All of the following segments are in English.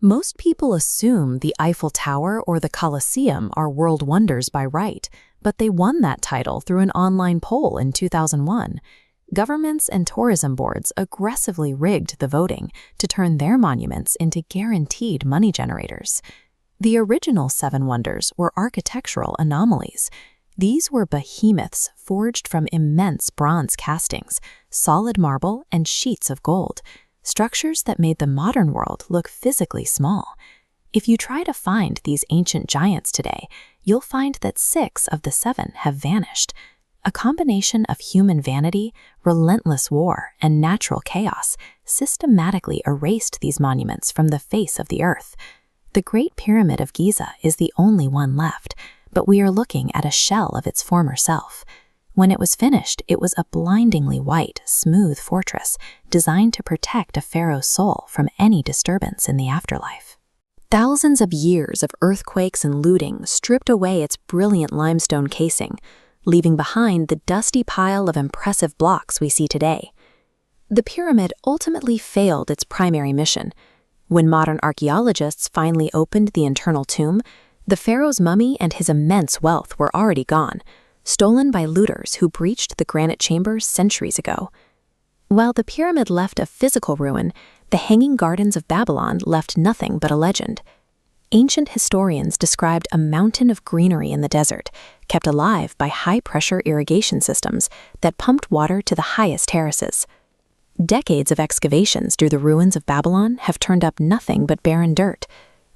Most people assume the Eiffel Tower or the Colosseum are world wonders by right, but they won that title through an online poll in 2001. Governments and tourism boards aggressively rigged the voting to turn their monuments into guaranteed money generators. The original Seven Wonders were architectural anomalies. These were behemoths forged from immense bronze castings, solid marble, and sheets of gold, structures that made the modern world look physically small. If you try to find these ancient giants today, you'll find that 6 of the 7 have vanished. A combination of human vanity, relentless war, and natural chaos systematically erased these monuments from the face of the earth. The Great Pyramid of Giza is the only one left, but we are looking at a shell of its former self. When it was finished, it was a blindingly white, smooth fortress designed to protect a pharaoh's soul from any disturbance in the afterlife. Thousands of years of earthquakes and looting stripped away its brilliant limestone casing, leaving behind the dusty pile of impressive blocks we see today. The pyramid ultimately failed its primary mission. When modern archaeologists finally opened the internal tomb, the pharaoh's mummy and his immense wealth were already gone, stolen by looters who breached the granite chambers centuries ago. While the pyramid left a physical ruin, the Hanging Gardens of Babylon left nothing but a legend. Ancient historians described a mountain of greenery in the desert, kept alive by high-pressure irrigation systems that pumped water to the highest terraces. Decades of excavations through the ruins of Babylon have turned up nothing but barren dirt.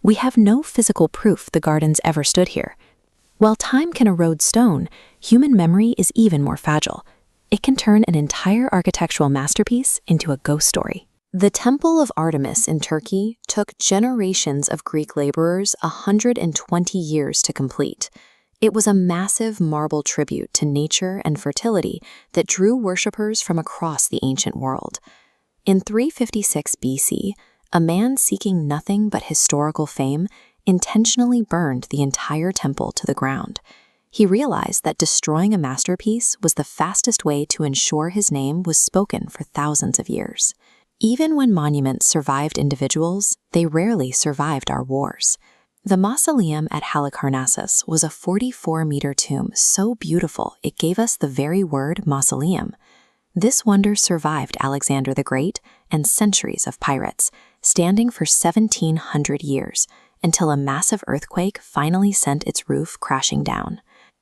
We have no physical proof the gardens ever stood here. While time can erode stone, human memory is even more fragile. It can turn an entire architectural masterpiece into a ghost story. The Temple of Artemis in Turkey took generations of Greek laborers 120 years to complete. It was a massive marble tribute to nature and fertility that drew worshippers from across the ancient world. In 356 BC, a man seeking nothing but historical fame intentionally burned the entire temple to the ground. He realized that destroying a masterpiece was the fastest way to ensure his name was spoken for thousands of years. Even when monuments survived individuals, they rarely survived our wars. The mausoleum at Halicarnassus was a 44-meter tomb so beautiful it gave us the very word mausoleum. This wonder survived Alexander the Great and centuries of pirates, standing for 1,700 years, until a massive earthquake finally sent its roof crashing down.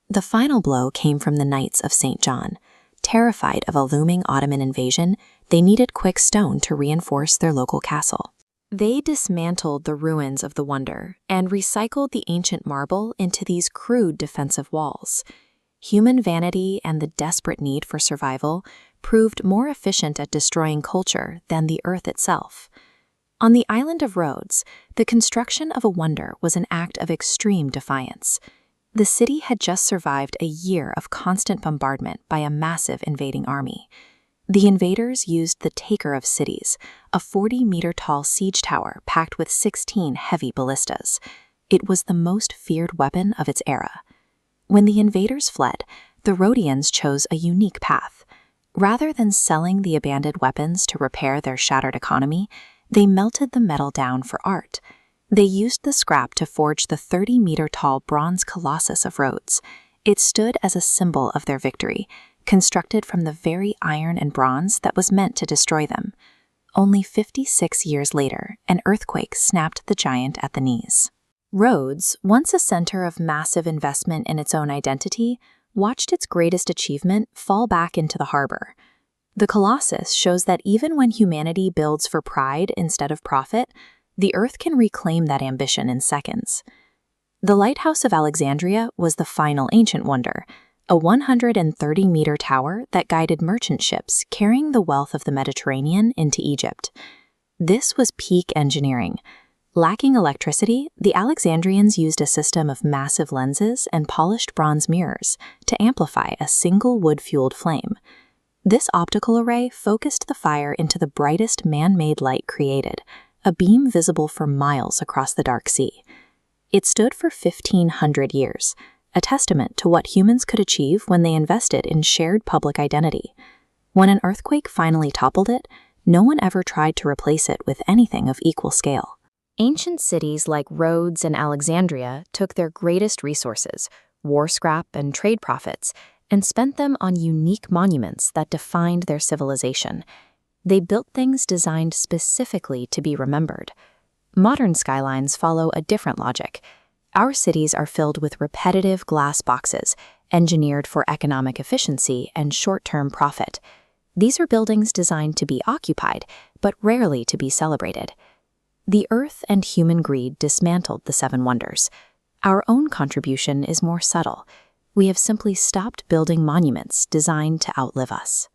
The final blow came from the Knights of St. John. Terrified of a looming Ottoman invasion, they needed quick stone to reinforce their local castle. They dismantled the ruins of the wonder and recycled the ancient marble into these crude defensive walls. Human vanity and the desperate need for survival proved more efficient at destroying culture than the earth itself. On the island of Rhodes, the construction of a wonder was an act of extreme defiance. The city had just survived a year of constant bombardment by a massive invading army. The invaders used the Taker of Cities, a 40-meter-tall siege tower packed with 16 heavy ballistas. It was the most feared weapon of its era. When the invaders fled, the Rhodians chose a unique path. Rather than selling the abandoned weapons to repair their shattered economy, they melted the metal down for art. They used the scrap to forge the 30-meter-tall bronze Colossus of Rhodes. It stood as a symbol of their victory, constructed from the very iron and bronze that was meant to destroy them. Only 56 years later, an earthquake snapped the giant at the knees. Rhodes, once a center of massive investment in its own identity, watched its greatest achievement fall back into the harbor. The Colossus shows that even when humanity builds for pride instead of profit, the earth can reclaim that ambition in seconds. The Lighthouse of Alexandria was the final ancient wonder, a 130-meter tower that guided merchant ships carrying the wealth of the Mediterranean into Egypt. This was peak engineering. Lacking electricity, the Alexandrians used a system of massive lenses and polished bronze mirrors to amplify a single wood-fueled flame. This optical array focused the fire into the brightest man-made light created, a beam visible for miles across the dark sea. It stood for 1,500 years, a testament to what humans could achieve when they invested in shared public identity. When an earthquake finally toppled it, no one ever tried to replace it with anything of equal scale. Ancient cities like Rhodes and Alexandria took their greatest resources, war scrap and trade profits, and spent them on unique monuments that defined their civilization. They built things designed specifically to be remembered. Modern skylines follow a different logic. Our cities are filled with repetitive glass boxes, engineered for economic efficiency and short-term profit. These are buildings designed to be occupied, but rarely to be celebrated. The Earth and human greed dismantled the Seven Wonders. Our own contribution is more subtle. We have simply stopped building monuments designed to outlive us.